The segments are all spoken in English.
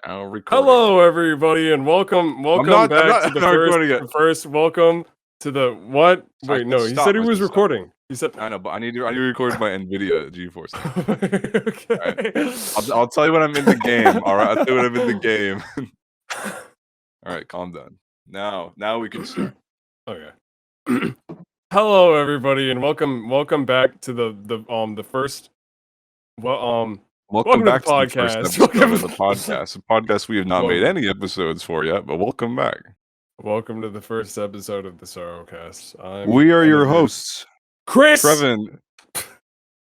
Now recording. Hello, everybody, and welcome back to the I'm not recording it. welcome to the what? I Wait, said no, he stop, said he I was said stop. recording. He said, I know, but I need to record my NVIDIA GeForce. okay. I'll tell you when I'm in the game. All right, I'll tell you when I'm in the game. All right, calm down. Now we can start. Okay. Hello, everybody, and welcome back to the first. Welcome back to the to the first podcast. episode of the podcast. A podcast we have not made Welcome. any episodes for yet, but welcome back. Welcome to the first episode of the SorrowCast. We are your hosts, Chris. Treven.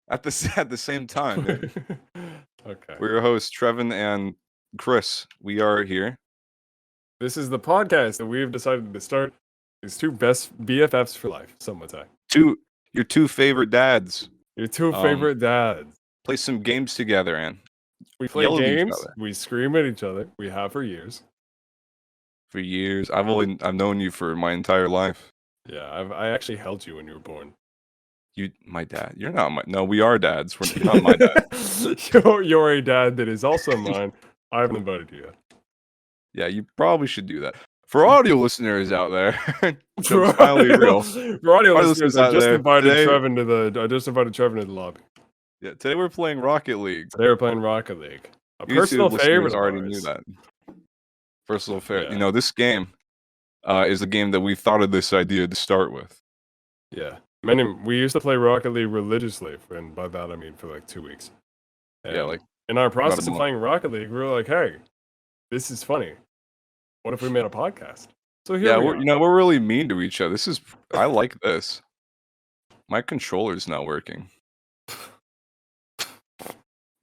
At the same time, dude. Okay. We're your hosts, Treven and Chris. We are here. This is the podcast that we have decided to start. These two best BFFs for life, some would say. Your two favorite dads. Your two favorite dads. Play some games together, and we play games. We scream at each other. We have for years. For years, I've known you for my entire life. Yeah, I actually held you when you were born. My dad. You're not my. No, we are dads. You're not my dad. You're a dad that is also mine. I haven't invited you yet. Yeah, you probably should do that. For audio listeners out there, finally real. For audio listeners, I just invited Treven to the lobby. Yeah, today we're playing Rocket League. Today we're playing Rocket League. A personal favorite. Already knew that. Personal favorite. Yeah. You know, this game is the game that we thought of this idea to start with. Yeah. We used to play Rocket League religiously, and by that I mean for like 2 weeks. And yeah, like in our process of playing Rocket League, we were like, "Hey, this is funny. What if we made a podcast?" So here we are. we're really mean to each other. I like this. My controller's not working.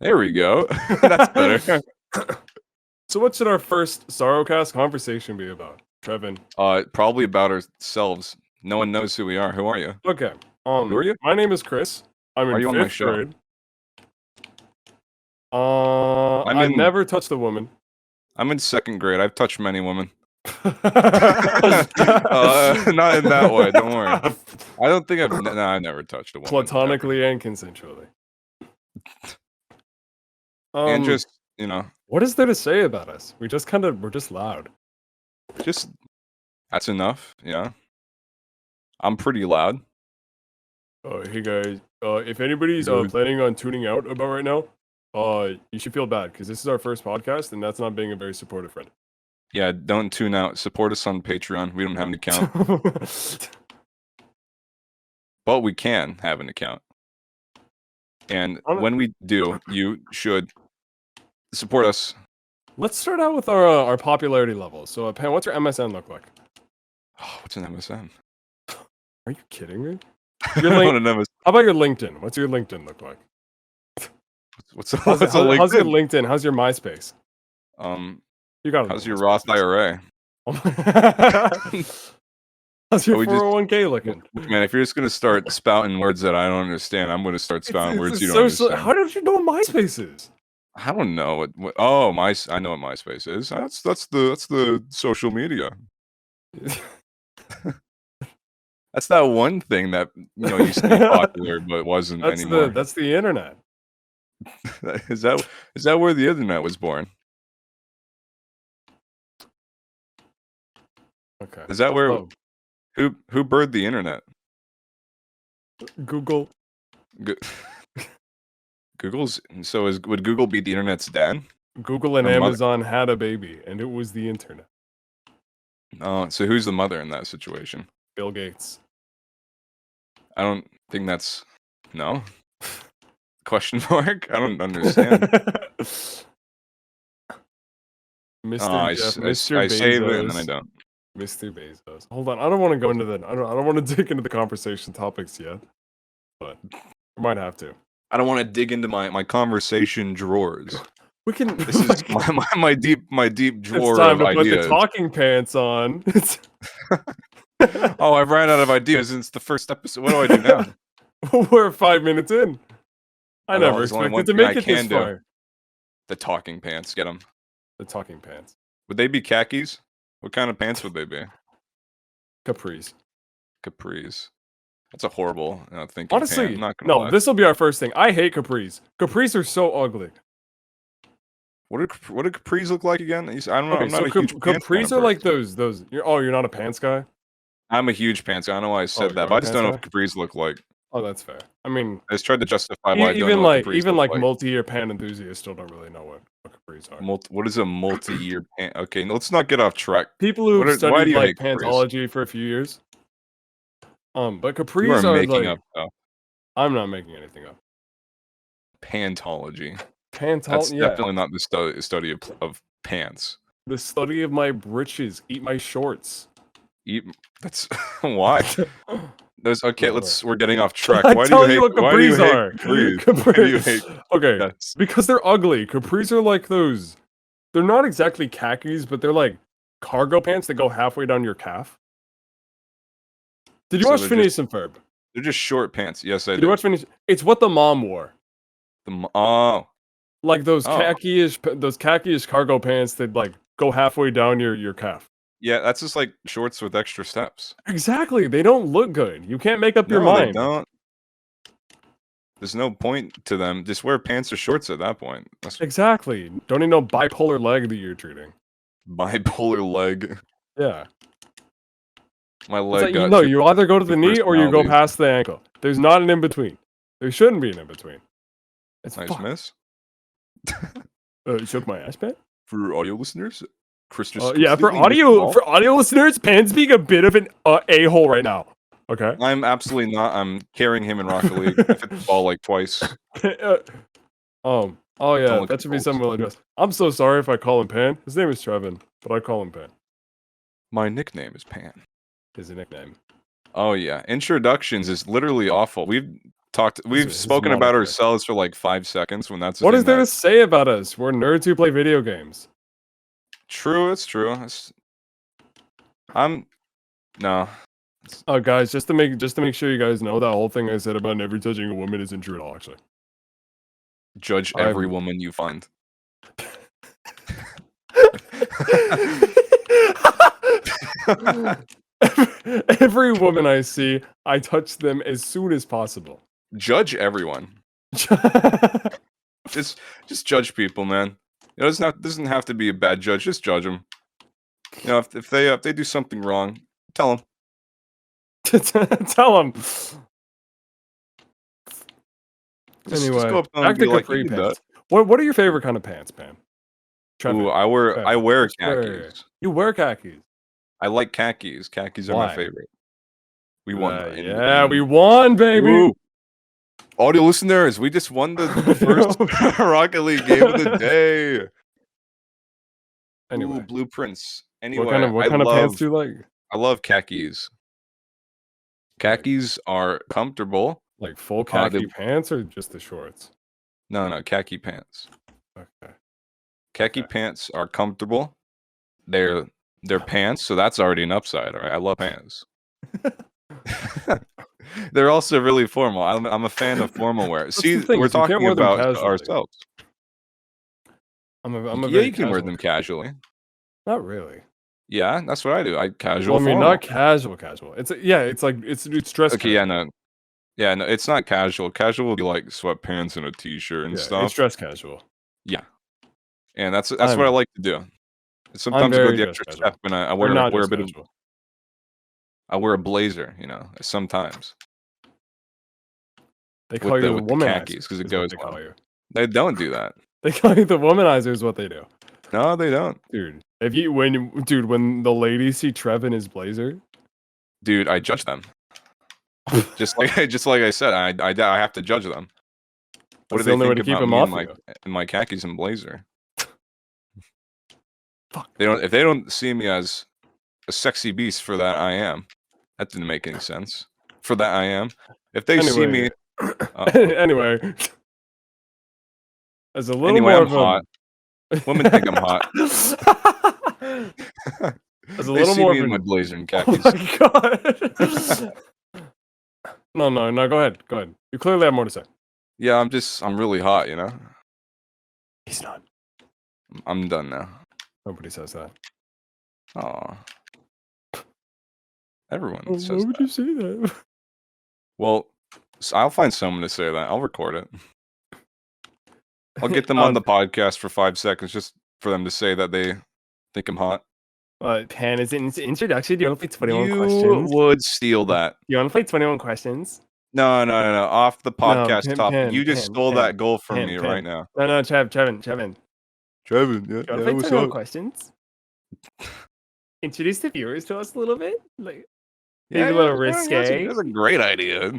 There we go. That's better. So what should our first SorrowCast conversation be about, Treven? Probably about ourselves. No one knows who we are. Who are you? Okay. Who are you? My name is Chris. I'm in 5th grade. I never touched a woman. I'm in 2nd grade. I've touched many women. Not in that way. Don't worry. I don't think I've never touched a woman. Platonically and consensually. And just, what is there to say about us? We're just loud. That's enough, yeah. I'm pretty loud. Hey guys, if anybody's planning on tuning out about right now, you should feel bad because this is our first podcast, and that's not being a very supportive friend. Yeah, don't tune out. Support us on Patreon. We don't have an account. But we can have an account. And when we do, you should support us. Let's start out with our popularity level. So, Pan, what's your MSN look like? Oh, what's an MSN? Are you kidding me? How about your LinkedIn? What's your LinkedIn look like? What's a LinkedIn? How's your LinkedIn? How's your MySpace? You got. How's your Roth IRA? How's your 401k looking? Man, if you're just gonna start spouting words that I don't understand, I'm gonna start spouting words you don't understand. How did you know what MySpace is? I don't know what. Oh, I know what MySpace is. That's the social media. That's that one thing that used to be popular but wasn't anymore. That's the internet. Is that where the internet was born? Okay. Is that where who birthed the internet? Google. Google's would Google be the internet's dad? Google and Amazon had a baby, and it was the internet. Oh, so who's the mother in that situation? Bill Gates. I don't think that's no. Question mark? I don't understand. Mr. I Bezos. save it and then I don't. Mr. Bezos. Hold on, I don't want to go into that. I don't want to dig into the conversation topics yet, but we might have to. I don't want to dig into my conversation drawers. We can. This is my deep drawer. It's time to ideas. put the talking pants on. Oh, I've ran out of ideas since the first episode. What do I do now? We're 5 minutes in. I never expected to make it this far. The talking pants, get them. The talking pants. Would they be khakis? What kind of pants would they be? Capris. That's a horrible thinking. Honestly, pant. No, this will be our first thing. I hate capris. Capris are so ugly. What do capris look like again? I don't know. Okay, I'm so not a huge pants kind capris of are like person. those. You're not a pants guy. I'm a huge pants guy. I don't know why I said You're that, not but a I just pants don't know guy. what capris look like. Oh, that's fair. I mean, I just tried to justify why I don't know even what like capris look like. multi-year pant enthusiasts still don't really know what capris are. What is a multi-year pant? Okay, let's not get off track. People who've Why do studied you like hate capris? pantology for a few years. But You are capris are making like, up stuff. I'm not making anything up. Pantology. That's Pantol, yeah. definitely not the study of pants. The study of my britches, eat my shorts. That's why. Okay. We're getting off track. I'm telling you what Why do you capris hate are. capris? Why do you hate? Okay, Yes. because they're ugly. Capris are like those. They're not exactly khakis, but they're like cargo pants that go halfway down your calf. Did you watch Phineas and Ferb? They're just short pants. Yes, I did. Did you watch Phineas? It's what the mom wore. Like those khaki-ish cargo pants that like go halfway down your calf. Yeah, that's just like shorts with extra steps. Exactly. They don't look good. You can't make up your No, they mind. don't. There's no point to them. Just wear pants or shorts at that point. Exactly. Don't need no bipolar leg that you're treating. Bipolar leg. Yeah. My leg It's like, got you either go to the knee or you go past the ankle. There's not an in-between. There shouldn't be an in-between. It's nice miss. You shook my ass, man? For audio listeners, Chris just for audio listeners, Pan's being a bit of an a-hole right now. Okay. I'm absolutely not. I'm carrying him in Rocket League. I hit the ball like twice. Oh yeah, that should be something we'll address. I'm so sorry if I call him Pan. His name is Treven, but I call him Pan. My nickname is Pan. His nickname. Oh yeah, introductions is literally awful. We've spoken about ourselves for like 5 seconds when that's what is there to say about us? We're nerds who play video games. True, it's true. No. Oh guys, just to make sure you guys know, that whole thing I said about never judging a woman isn't true at all, actually. Judge every woman you find. Every woman I see, I touch them as soon as possible. Judge everyone. just judge people, man. It doesn't have to be a bad judge. Just judge them. You know, if they do something wrong, tell them. Tell them. Just anyway, go up back to capri pants. What are your favorite kind of pants, man? Ooh, I wear khakis. You wear khakis. I like khakis. Khakis are my favorite. We won. We won, baby. Ooh. Audio listeners, we just won the first Rocket League game of the day. Anyway, blueprints. Anyway, what kind of pants do you like? I love khakis. Khakis are comfortable. Like full khaki pants or just the shorts? No, khaki pants. Okay. Khaki pants are comfortable. They're pants, so that's already an upside. All right, I love pants. They're also really formal. I'm a fan of formal wear. See, we're talking about ourselves. You can wear them casually. Not really. Yeah, that's what I do. I casual. Well, I mean, not casual. It's it's dress. Okay, yeah, no, it's not casual. Casual would be like sweatpants and a t-shirt and stuff. It's dress casual. Yeah, and that's what I like to do. Sometimes I go the extra step and I wear a bit of. I wear a blazer, sometimes. They call you the womanizer because it goes well. They don't do that. They call you the womanizer is what they do. No, they don't, dude. When the ladies see Trev in his blazer, dude, I judge them. just like I said, I have to judge them. What do they think about me in my khakis and blazer? Fuck. If they don't see me as a sexy beast, for that I am. That didn't make any sense. For that I am. If they see me, anyway, as a little more I'm hot. Women think I'm hot. As a little more in my blazer and khakis. Oh my god. No, go ahead. You clearly have more to say. Yeah, I'm really hot, He's not. I'm done now. Nobody says that. Aw. Everyone says that. Why would you say that? Well, I'll find someone to say that. I'll record it. I'll get them on the podcast for 5 seconds just for them to say that they think I'm hot. Pan, is it an introduction? Do you want to play 21 questions? You would steal that. You want to play 21 questions? No. Off the podcast topic. You just stole that goal from me right now. No, Treven. Treven, yeah. Do you want to play 21 questions? Introduce the viewers to us a little bit. Like, maybe a little risque. That's a great idea.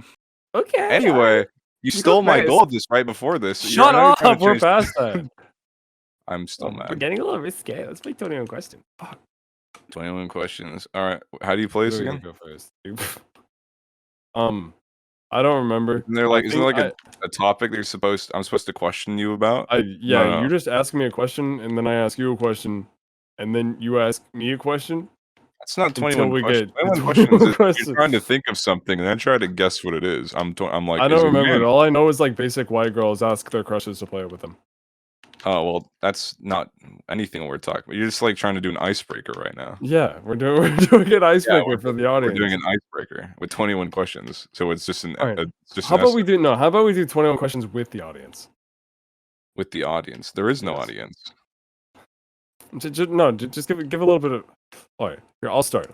Okay. Anyway, you stole my goal just right before this. Shut up. We're past that. I'm still mad. We're getting a little risque. Let's play 21 questions. Fuck. 21 questions. All right. How do you play this again? Go first. I don't remember. Isn't there a topic I'm supposed to question you about? No. You just ask me a question, and then I ask you a question, and then you ask me a question. That's not 21 questions. 21 questions. You're trying to think of something, and then try to guess what it is. I'm like, I don't remember it. All I know is like basic white girls ask their crushes to play with them. Oh, well, that's not anything we're talking about. You're just like trying to do an icebreaker right now. Yeah, we're doing an icebreaker for the audience. We're doing an icebreaker with 21 questions. So it's just How about we do 21 questions with the audience? With the audience. There is no audience. Just give a little bit of. All right, here, I'll start.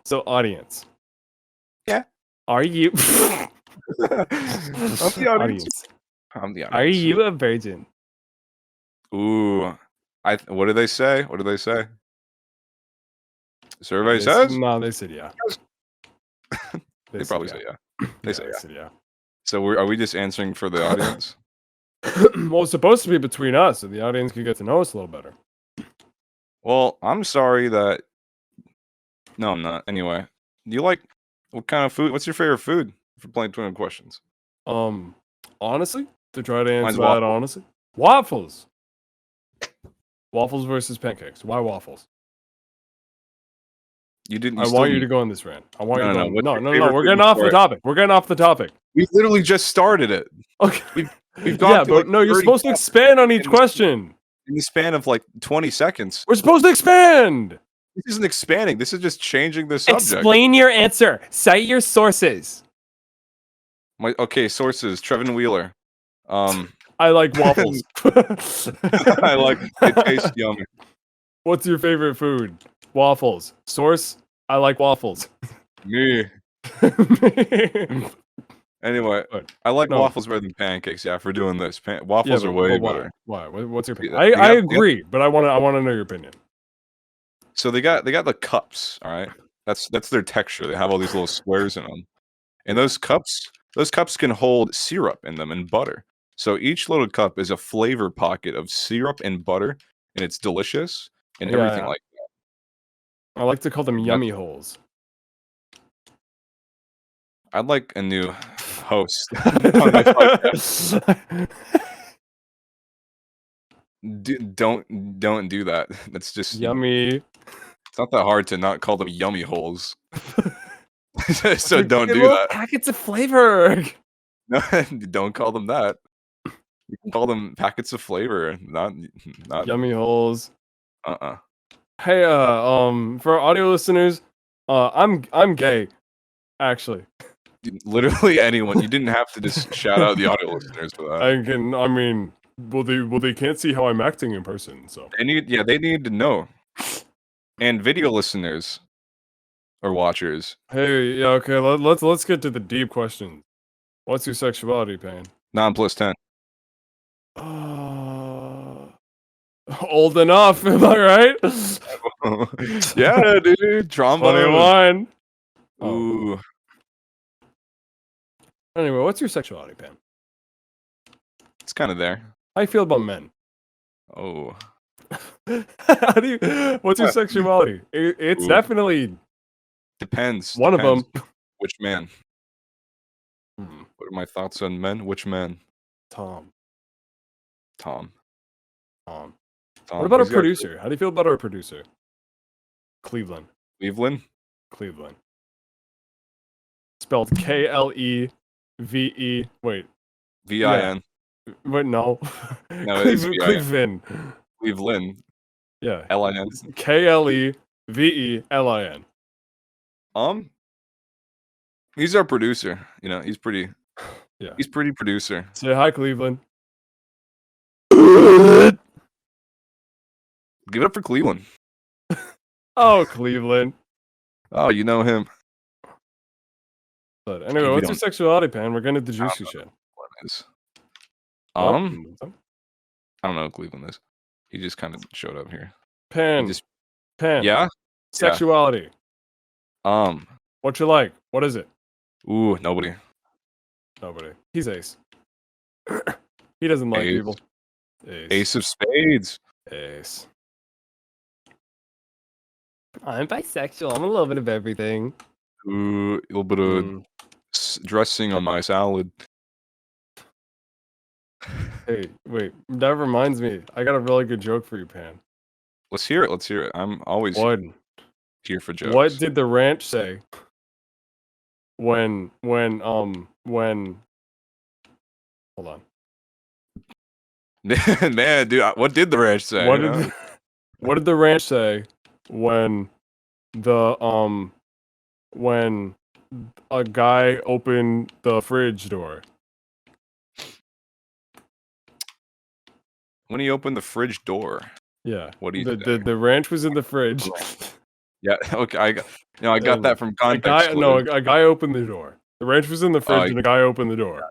So, audience. Yeah. Are you? I'm the audience. I'm the audience. Are you a virgin? Ooh, what do they say? Survey says? No, they said yeah. They probably say yeah. They say yeah. So are we just answering for the audience? Well, it's supposed to be between us, so the audience can get to know us a little better. Well, I'm sorry that. No, I'm not. Anyway, do you like what kind of food? What's your favorite food for playing 21 questions? Honestly, to try to answer that honestly, waffles. Waffles versus pancakes. Why waffles? You didn't. I want you to go on this rant. I want you to go. No. We're getting off the topic. We literally just started it. Okay. We've gone through. But no, you're supposed to expand on each question. In the span of like 20 seconds. We're supposed to expand. This isn't expanding. This is just changing the subject. Explain your answer. Cite your sources. Sources. Treven Wheeler. I like waffles. It tastes yummy. What's your favorite food? Waffles. Source? I like waffles. Me. Anyway, I like waffles better than pancakes. Yeah, for doing this, waffles are way better. Why? What's your opinion? I agree, but I want to know your opinion. So they got the cups. All right, that's their texture. They have all these little squares in them, and those cups can hold syrup in them and butter. So each little cup is a flavor pocket of syrup and butter, and it's delicious and everything like that. I like to call them yummy holes. I'd like a new host on my podcast. Don't do that. That's just yummy. It's not that hard to not call them yummy holes. So don't do that. Packets of flavor. No, don't call them that. You can call them packets of flavor, not yummy holes. Hey, for audio listeners, I'm gay, actually. Literally anyone. You didn't have to just shout out the audio listeners for that. I mean, they can't see how I'm acting in person, so they need to know. And video listeners or watchers. Hey, yeah, okay. Let's get to the deep question. What's your sexuality, Pan? 9 plus 10. Old enough, am I right? Yeah, dude. Trombone. 21. Ooh. Anyway, what's your sexuality, Pan? It's kind of there. How you feel about men? Oh. What's your sexuality? It's definitely depends. One of them. Which man? What are my thoughts on men? Which man? Tom. What about our producer? How do you feel about our producer? Cleveland. Spelled Kleve. Wait. Vin. Wait, no. No, it's Cleveland. Cleveland. Yeah. Lin. Klevelin. He's our producer. You know, he's pretty. Yeah. He's pretty producer. Say hi, Cleveland. Give it up for Cleveland. Oh, Cleveland. Oh, you know him. But anyway, what's your sexuality, Pan? We're getting to the juicy shit. What is? Oh, I don't know who Cleveland is. He just kind of showed up here. Pan. Pan. Yeah? Sexuality. Yeah. What you like? What is it? Ooh, nobody. Nobody. He's ace. He doesn't like people. Ace of spades. Ace. I'm bisexual. I'm a little bit of everything. Ooh, a little bit of dressing on my salad. Hey, wait. That reminds me. I got a really good joke for you, Pan. Let's hear it. Let's hear it. I'm always here for jokes. What did the ranch say when hold on. Man, dude, what did the ranch say? What did the ranch say when when a guy opened the fridge door? When he opened the fridge door. Yeah. What do you say? The ranch was in the fridge. Yeah, okay. I got that from context. A guy opened the door. The ranch was in the fridge and a guy opened the door.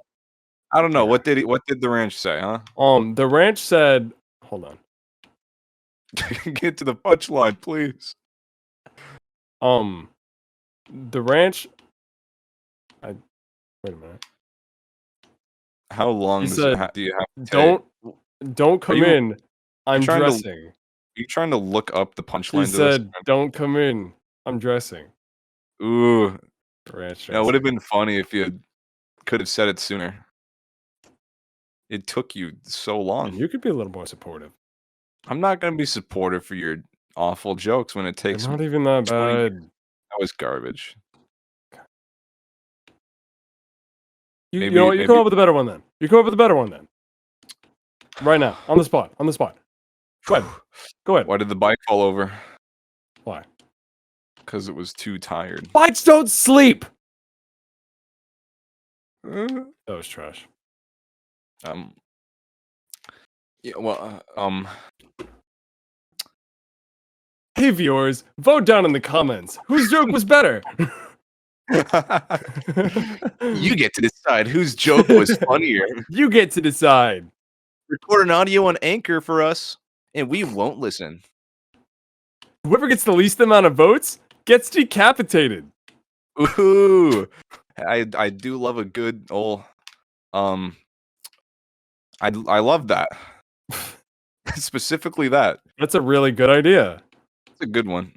I don't know. What did the ranch say, huh? The ranch said, hold on. Get to the punchline, please. The ranch wait a minute. How long do you have to take? Don't come in. I'm dressing. Are you trying to look up the punchline? He said, "Don't come in. I'm dressing." Ooh. Ranch. It would have been funny if you could have said it sooner. It took you so long. You could be a little more supportive. I'm not going to be supportive for your awful jokes when it takes. They're not even that bad. That was garbage. You know what? You come up with a better one then. You come up with a better one then. Right now, on the spot. On the spot. Go ahead. Go ahead. Why did the bike fall over? Why? Because it was too tired. Bikes don't sleep. That was trash. Yeah. Well. Hey viewers, vote down in the comments. Whose joke was better? You get to decide whose joke was funnier. You get to decide. Record an audio on Anchor for us, and we won't listen. Whoever gets the least amount of votes gets decapitated. Ooh, I do love a good old I love that. Specifically that. That's a really good idea. It's a good one.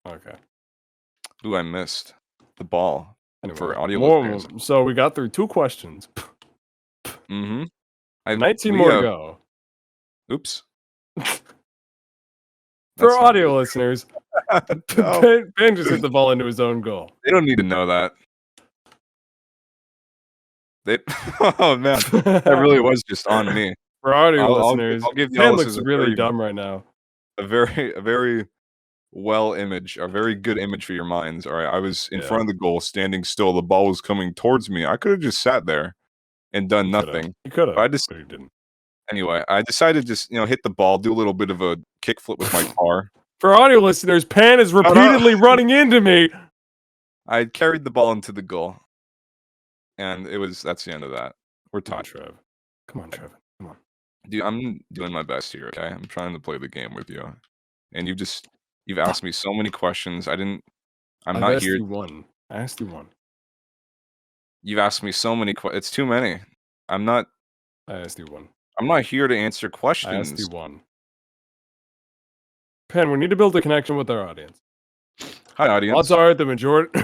Okay. Ooh, I missed the ball for audio listeners. So we got through 2 questions. Mm-hmm. 19 more to go. Oops. For audio listeners, Ben just hit the ball into his own goal. They don't need to know that. Oh man, that really was just on me. For audio listeners, I'll give Ben looks really dumb right now. A very very good image for your minds. All right, I was in front of the goal, standing still. The ball was coming towards me. I could have just sat there and done nothing. You could have. But you didn't. Anyway, I decided to just hit the ball, do a little bit of a kickflip with my car. For audio listeners, Pan is repeatedly running into me. I carried the ball into the goal, and that's the end of that. We're tied. Come on, Treven. Come on. Dude, I'm doing my best here, okay? I'm trying to play the game with you. And you've asked me so many questions. I'm not here. I asked you one. You've asked me so many questions. It's too many. I asked you one. I'm not here to answer questions. I asked you one. Pen, we need to build a connection with our audience. Hi, audience. Odds are the majority.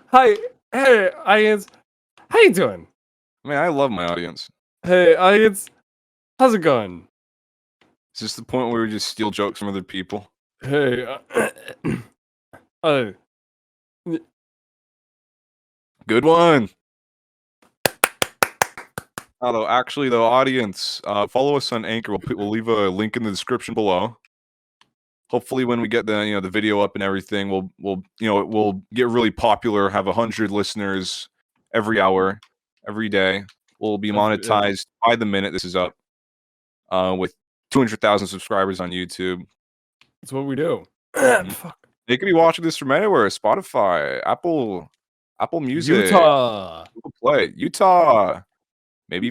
Hi, hey, audience. How you doing? Man, I love my audience. Hey, audience. How's it going? Is this the point where we just steal jokes from other people? Hey, good one. Although, actually, the audience, follow us on Anchor. We'll leave a link in the description below. Hopefully, when we get the video up and everything, we'll get really popular. Have 100 listeners every hour, every day. will be monetized by the minute this is up. With 200,000 subscribers on YouTube. That's what we do. Fuck. They could be watching this from anywhere: Spotify, Apple Music, Utah, Google Play, Utah, maybe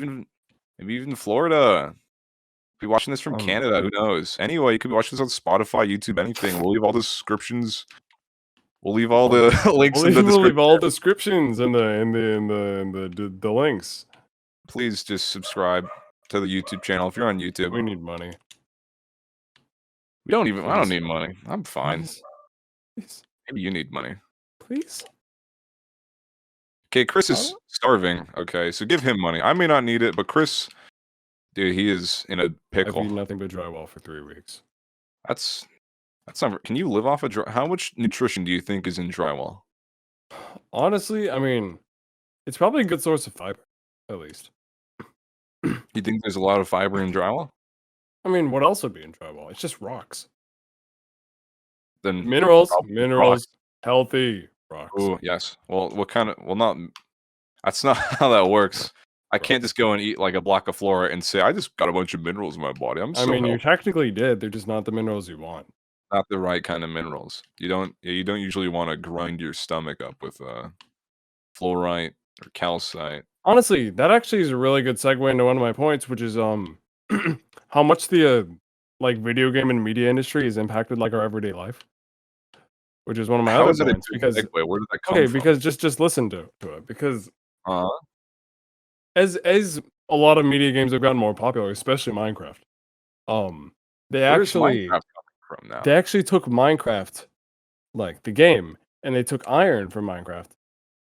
even Florida. Be watching this from Canada. Who knows? Anyway, you could be watching this on Spotify, YouTube, anything. We'll leave all the descriptions. We'll leave all the links in the description. We'll leave all descriptions in the links. Please just subscribe to the YouTube channel if you're on YouTube. We need money. I don't need money. I'm fine. Please. Maybe you need money. Please. Okay, Chris is starving. Okay, so give him money. I may not need it, but Chris, dude, he is in a pickle. I've eaten nothing but drywall for 3 weeks. That's not. Can you live off of how much nutrition do you think is in drywall? Honestly, I mean, it's probably a good source of fiber, at least. You think there's a lot of fiber in drywall? I mean, what else would be in drywall? It's just rocks. Then minerals, healthy rocks. Oh yes. Well, what kind of? Well, not. That's not how that works. I can't just go and eat like a block of flora and say I just got a bunch of minerals in my body. I mean, you technically did. They're just not the minerals you want. Not the right kind of minerals. You don't usually want to grind your stomach up with fluorite or calcite. Honestly, that actually is a really good segue into one of my points, which is how much the like video game and media industry has impacted like our everyday life. Which is one of my other points. Because segue? Where did that come from? because just listen to it. Because as a lot of media games have gotten more popular, especially Minecraft, they actually took Minecraft, like the game, and they took iron from Minecraft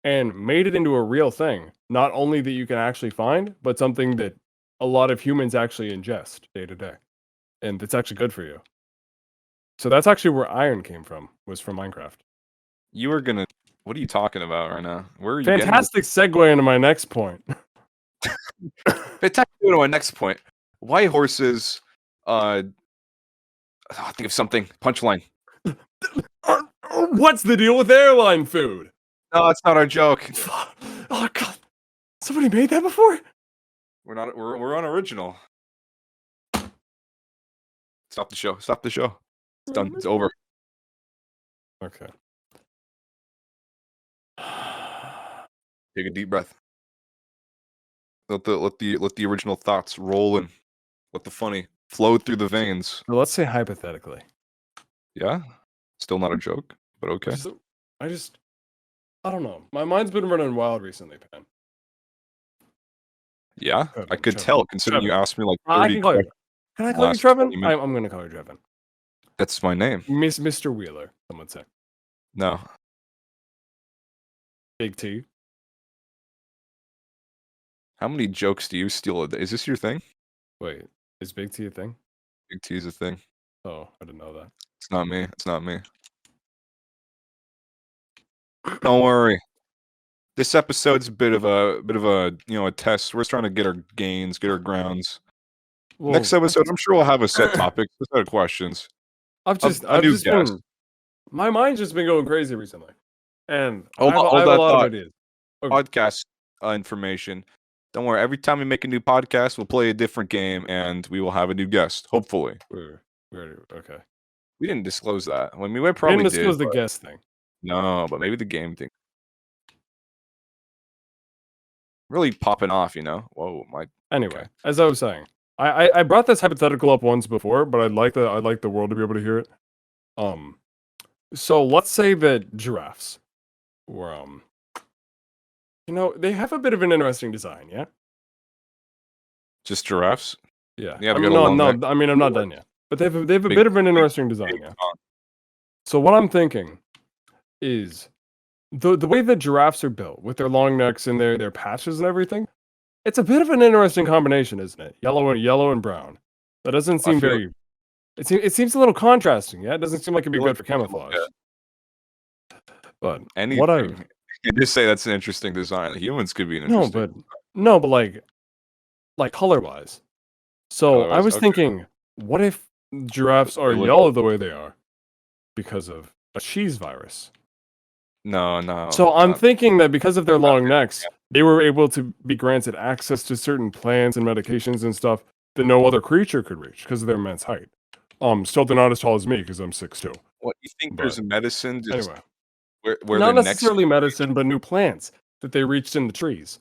and made it into a real thing. Not only that you can actually find, but something that a lot of humans actually ingest day to day. And it's actually good for you. So that's actually where iron came from, was from Minecraft. What are you talking about right now? Where are you Fantastic segue into my next point. Fantastic into my next point. Why horses think of something. Punchline. What's the deal with airline food? No, that's not our joke. Oh god. Somebody made that before? We're unoriginal. Stop the show. Stop the show. It's done. It's over. Okay. Take a deep breath. Let the original thoughts roll in. Let the funny flow through the veins. Well, let's say hypothetically. Yeah? Still not a joke, but okay. I don't know. My mind's been running wild recently, Pan. Yeah? I could tell, considering you asked me like 30 questions. Can I call you Treven? I'm going to call you Treven. That's my name. Mr. Wheeler, some would say. No. Big T. How many jokes do you steal a day? Is this your thing? Wait, is Big T a thing? Big T is a thing. Oh, I didn't know that. It's not me. It's not me. Don't worry. This episode's a bit of a a test. We're just trying to get our gains, get our grounds. Well, next episode, I'm sure we'll have a set topic, a set of questions. I've just been, my mind's just been going crazy recently, and I have a lot of ideas. Okay. Podcast information. Don't worry. Every time we make a new podcast, we'll play a different game, and we will have a new guest. Hopefully. Okay. We didn't disclose that. I mean, we probably didn't disclose the guest thing. No, but maybe the game thing. Really popping off, Whoa, Anyway, as I was saying, I brought this hypothetical up once before, but I'd like the world to be able to hear it. So let's say that giraffes were they have a bit of an interesting design, yeah? Just giraffes? Yeah. I mean, I'm not done yet. But they have a bit of an interesting design, yeah. So what I'm thinking is the way that giraffes are built, with their long necks and their patches and everything, it's a bit of an interesting combination, isn't it? Yellow and brown. That doesn't seem very. It seems a little contrasting. Yeah, it doesn't seem like it'd be good for camouflage. Yeah. But anything. You just say that's an interesting design. Humans could be an interesting. But like color-wise. So I was thinking, what if giraffes are yellow the way they are because of a cheese virus? No. So I'm thinking that because of their long necks, they were able to be granted access to certain plants and medications and stuff that no other creature could reach because of their immense height. Still they're not as tall as me because I'm 6'2". What, you think there's a medicine just anyway, where not the next necessarily medicine, but new plants that they reached in the trees.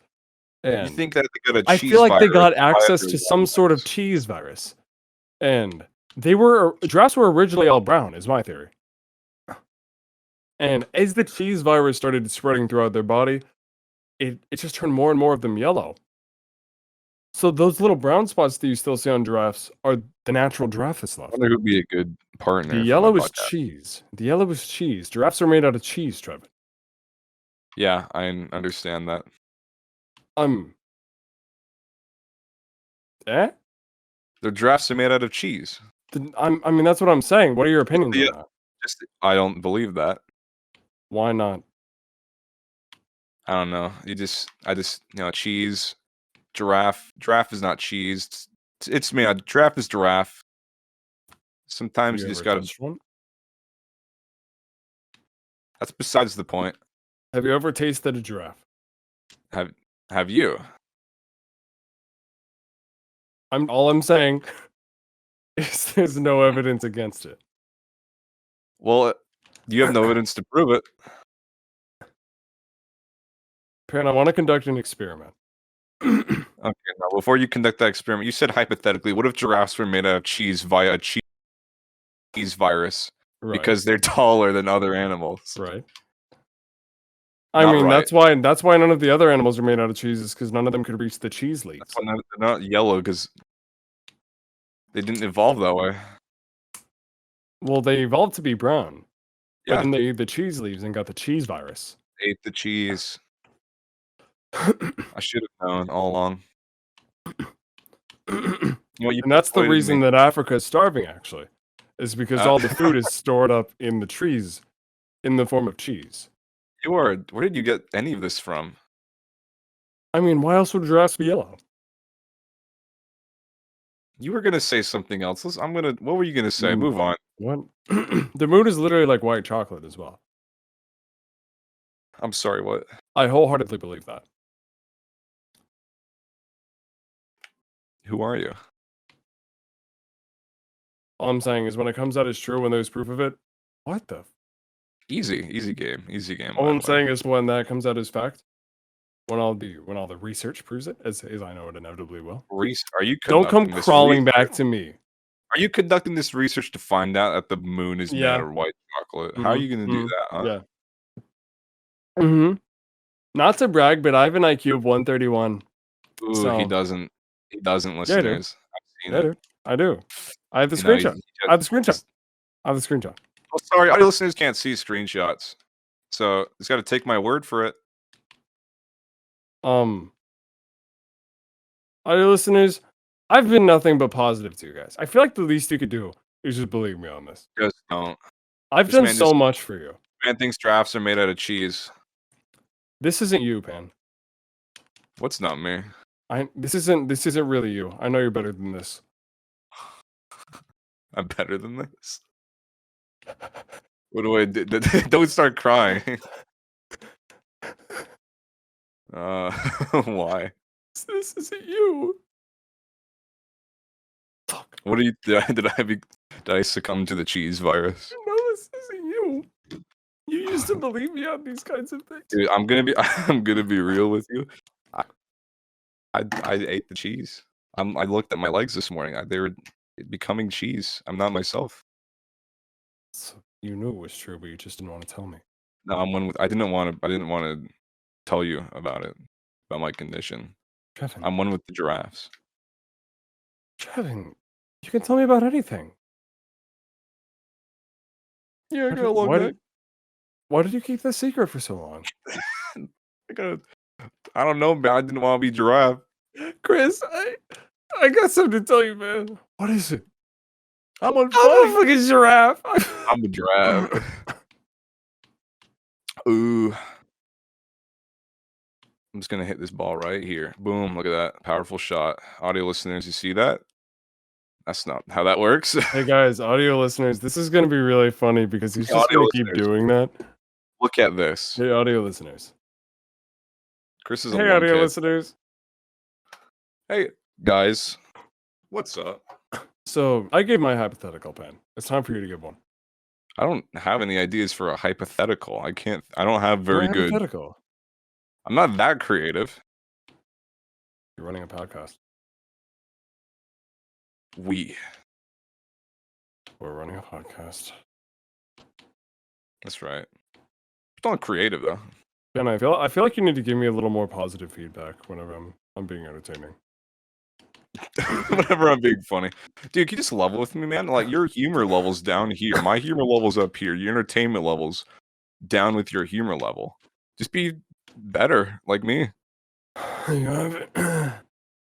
you And think that they got a I cheese feel like they virus got via access their to some sort of cheese virus. And giraffes were originally all brown, is my theory. And as the cheese virus started spreading throughout their body, it just turned more and more of them yellow. So those little brown spots that you still see on giraffes are the natural giraffe that's I left. wonder who'd be a good partner. The for yellow my is podcast. cheese. The yellow is cheese. Giraffes are made out of cheese, Treven. Yeah, I understand that. Eh? The giraffes are made out of cheese. I mean, that's what I'm saying. What are your opinions on that? I don't believe that. Why not? I don't know. Cheese, giraffe. Giraffe is not cheese. It's made out. Giraffe is giraffe. Sometimes you just gotta. One? That's besides the point. Have you ever tasted a giraffe? Have you? All I'm saying is there's no evidence against it. Well, you have no evidence to prove it. Pan, I want to conduct an experiment. Okay, now before you conduct that experiment, you said hypothetically, what if giraffes were made out of cheese via a cheese virus? Right. Because they're taller than other animals. Right. Not that's why none of the other animals are made out of cheese, because none of them could reach the cheese leaves. That's why they're not yellow, because they didn't evolve that way. Well, they evolved to be brown. Yeah. But then they ate the cheese leaves and got the cheese virus. They ate the cheese. I should have known all along. And that's the reason that Africa is starving, actually, is because all the food is stored up in the trees in the form of cheese. Where did you get any of this from? I mean, why else would giraffes be yellow? You were gonna say something else. What were you gonna say? Move on. What? The mood is literally like white chocolate as well. I'm sorry, what? I wholeheartedly believe that. Who are you? All I'm saying is when it comes out as true, when there's proof of it, what the? Easy game. All I'm saying is when that comes out as fact, when all the research proves it, as I know it inevitably will. Are you don't come crawling back to me? Are you conducting this research to find out that the moon is made out of white chocolate? How are you gonna do that? Huh? Yeah. Not to brag, but I have an IQ of 131. Ooh, so... he doesn't, listeners. Yeah, I've seen it. I do. I have the screenshot. I have the screenshot. Oh, sorry, audio listeners can't see screenshots, so it's got to take my word for it. Audio listeners, I've been nothing but positive to you guys. I feel like the least you could do is just believe me on this. Just don't. I've done so much for you. Man thinks giraffes are made out of cheese. This isn't you, Pan. What's not me? This isn't really you. I know you're better than this. I'm better than this. What do I do? Don't start crying. Why? This isn't you. Fuck. What are you? Did I succumb to the cheese virus? No, this isn't you. You used to believe me on these kinds of things. Dude, I'm gonna be real with you. I ate the cheese. I looked at my legs this morning. They were becoming cheese. I'm not myself. So you knew it was true, but you just didn't want to tell me. No, I didn't want to tell you about my condition. Treven. I'm one with the giraffes. Treven, you can tell me about anything. Yeah, I got a long neck. Why did you keep this secret for so long? I don't know, man. I didn't want to be giraffe. Chris, I got something to tell you, man. What is it? I'm a fucking giraffe. I'm a giraffe. Ooh. I'm just gonna hit this ball right here. Boom, look at that. Powerful shot. Audio listeners, you see that? That's not how that works. Hey guys, audio listeners, this is gonna be really funny because he's just gonna keep doing that. Look at this. Hey, audio listeners. Chris is a Hey, lone audio kid. listeners. Hey, guys. What's up? So, I gave my hypothetical, Pen. It's time for you to give one. I don't have any ideas for a hypothetical. I don't have very good. Hypothetical. I'm not that creative. You're running a podcast. We're running a podcast. That's right. It's not creative though. Ben, I feel like you need to give me a little more positive feedback whenever I'm being entertaining. Whenever I'm being funny. Dude, can you just level with me, man? Like, your humor level's down here. My humor level's up here. Your entertainment level's down with your humor level. Just be better, like me. You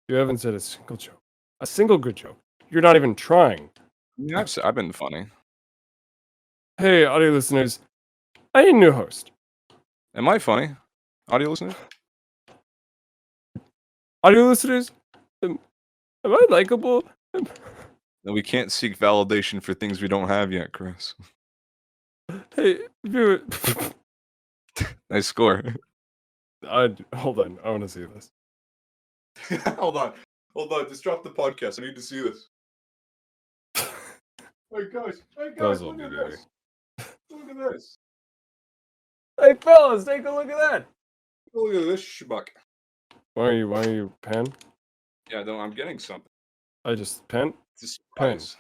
haven't said a single joke. A single good joke. You're not even trying. Yeah, I've been funny. Hey, audio listeners. I need a new host. Am I funny? Audio listeners? Audio listeners? Am I likable? No, we can't seek validation for things we don't have yet, Chris. Hey, viewer. Nice score. Hold on. I want to see this. Hold on. Just drop the podcast. I need to see this. Hey guys, look at this. Look at this. Hey fellas, take a look at that. Look at this schmuck. Why are you pen? Yeah, no, I'm getting something. I just pen? It's a surprise.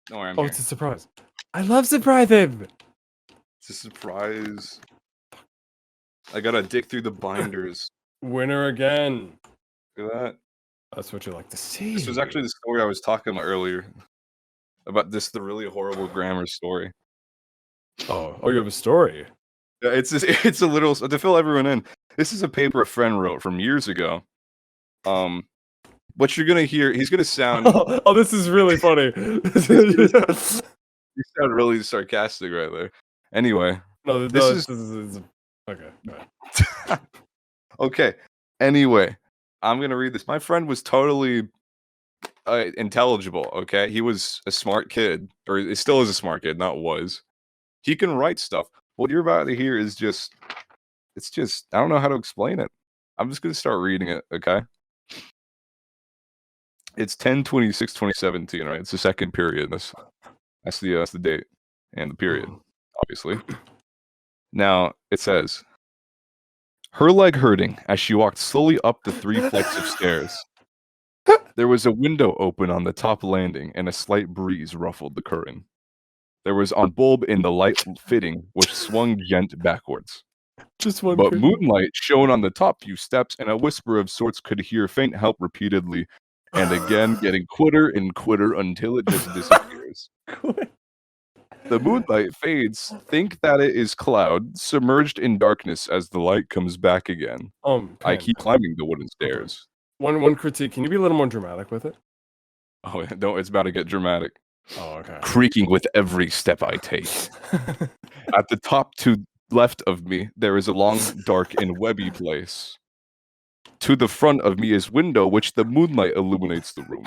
Don't worry, I'm Oh, here. it's a surprise. I love surprises. It's a surprise. I gotta dig through the binders. Winner again. Look at that. That's what you like to see. This was actually the story I was talking about earlier. About the really horrible grammar story. Oh, you have a story. Yeah, it's a little to fill everyone in. This is a paper a friend wrote from years ago. What you're gonna hear, he's gonna sound. Oh, this is really funny. You sound really sarcastic right there. Anyway, this is okay. okay. Anyway, I'm gonna read this. My friend was totally intelligible. Okay, he was a smart kid, or he still is a smart kid. Not was. He can write stuff. What you're about to hear is just. It's just. I don't know how to explain it. I'm just gonna start reading it. Okay. It's 10/26/2017, right? It's the second period. That's the date and the period, obviously. Now it says, her leg hurting as she walked slowly up the 3 flights of stairs. There was a window open on the top landing, and a slight breeze ruffled the curtain. There was a bulb in the light fitting, which swung gent backwards. Just one. But moonlight shone on the top few steps, and a whisper of sorts could hear faint help repeatedly, and again getting quitter and quitter until it just disappears. The moonlight fades. Think that it is cloud, submerged in darkness as the light comes back again. I keep climbing the wooden stairs. One critique. Can you be a little more dramatic with it? Oh, no, it's about to get dramatic. Oh, okay. Creaking with every step I take. At the top to left of me, there is a long, dark, and webby place. To the front of me is window, which the moonlight illuminates the room.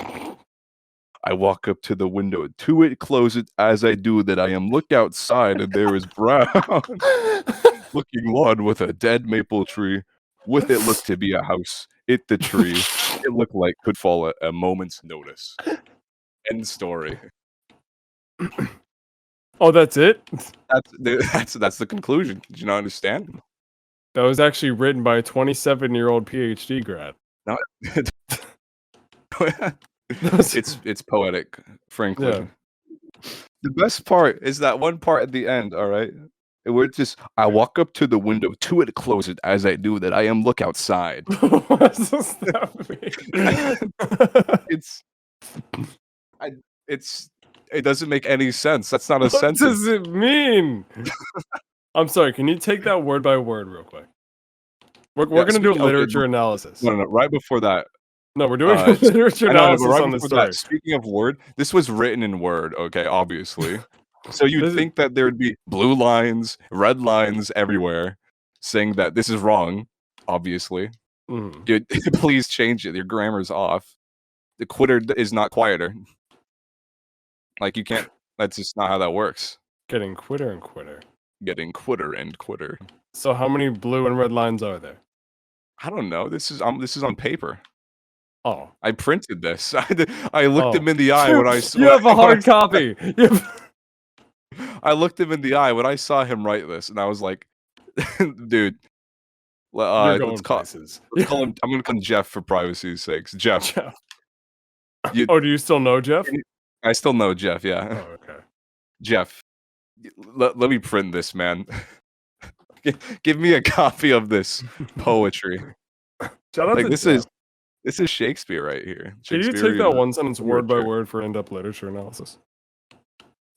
I walk up to the window, to it, close it, as I do that I am look outside, and there is brown looking lawn with a dead maple tree. With it looked to be a house. It the tree. It looked like could fall at a moment's notice. End story. Oh, that's it? That's the conclusion. Did you not understand? That was actually written by a 27-year-old PhD grad. No. It's poetic, frankly. Yeah. The best part is that one part at the end, all right? Where it's just, I walk up to the window, to it, close it, as I do that I am look outside. What does that mean? It doesn't make any sense. That's not a sentence. What does it mean? I'm sorry, can you take that word by word real quick? We're going to do a literature analysis. No, right before that. No, we're doing literature analysis on this story. Speaking of Word, this was written in Word, okay, obviously. So you'd think that there would be blue lines, red lines everywhere saying that this is wrong, obviously. Dude, please change it. Your grammar's off. The quitter is not quieter. Like, you can't, that's just not how that works. Getting quitter and quitter. Getting quitter and quitter. So how many blue and red lines are there? I don't know. This is on paper. Oh, I printed this. I looked him in the eye you, when I you have a hard copy. I looked him in the eye when I saw him write this, and I was like, "Dude, You're going let's call places. him. I'm gonna call him Jeff for privacy's sakes. Jeff. Jeff. You, Oh, do you still know Jeff? I still know Jeff. Yeah. Oh, okay. Jeff, let me print this, man. Give me a copy of this poetry. Shout out Like to this Jeff. is Shakespeare right here. Can you take that one sentence word by word for in-depth literature analysis?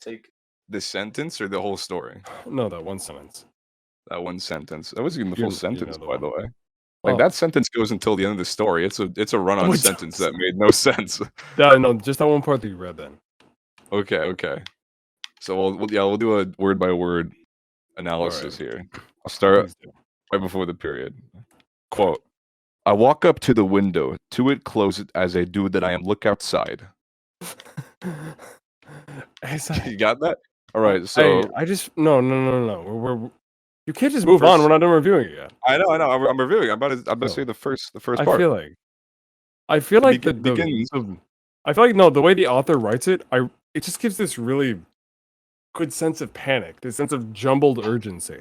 Take the sentence or the whole story? No, that one sentence. That one sentence. That wasn't even the full sentence, by the way. Oh. Like that sentence goes until the end of the story. It's a run-on sentence that made no sense. Yeah, no, just that one part that you read then. Okay. So we'll do a word by word analysis here. I'll start right before the period. Quote: I walk up to the window, to it close it as I do that I am look outside. You got that? All right, so I just no. You can't just move on. We're not done reviewing it yet. I know. I'm reviewing. I'm about to say the first part. I feel like I feel like the way the author writes it, it just gives this really good sense of panic, this sense of jumbled urgency.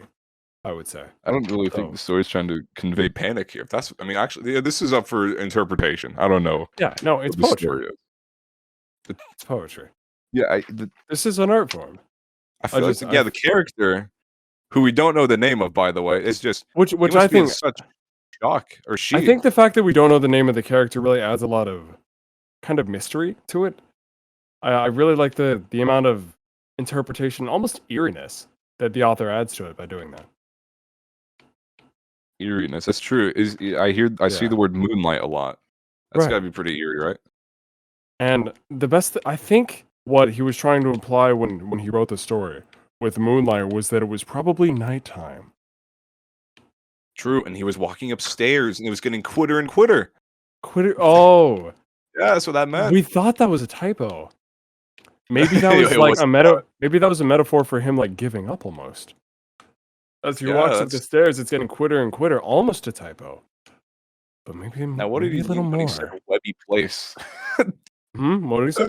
I would say. I don't really think the story's trying to convey panic here. Actually, this is up for interpretation. I don't know. Yeah, no, it's poetry. It's poetry. Yeah, this is an art form. I feel the character, who we don't know the name of, by the way, is just which I think such shock or she. I think the fact that we don't know the name of the character really adds a lot of kind of mystery to it. I really like the amount of interpretation, almost eeriness, that the author adds to it by doing that. Eeriness, that's true. I see the word moonlight a lot. That's gotta be pretty eerie, right? And the best, I think, what he was trying to imply when he wrote the story with moonlight was that it was probably nighttime. True, and he was walking upstairs, and it was getting quitter and quitter. Oh, yeah, that's what that meant. We thought that was a typo. Maybe that was like a Maybe that was a metaphor for him, like giving up almost. As he walks up the stairs, it's getting quitter and quitter, almost a typo. But maybe now, what did he a little more? He said Webby Place. What did he say?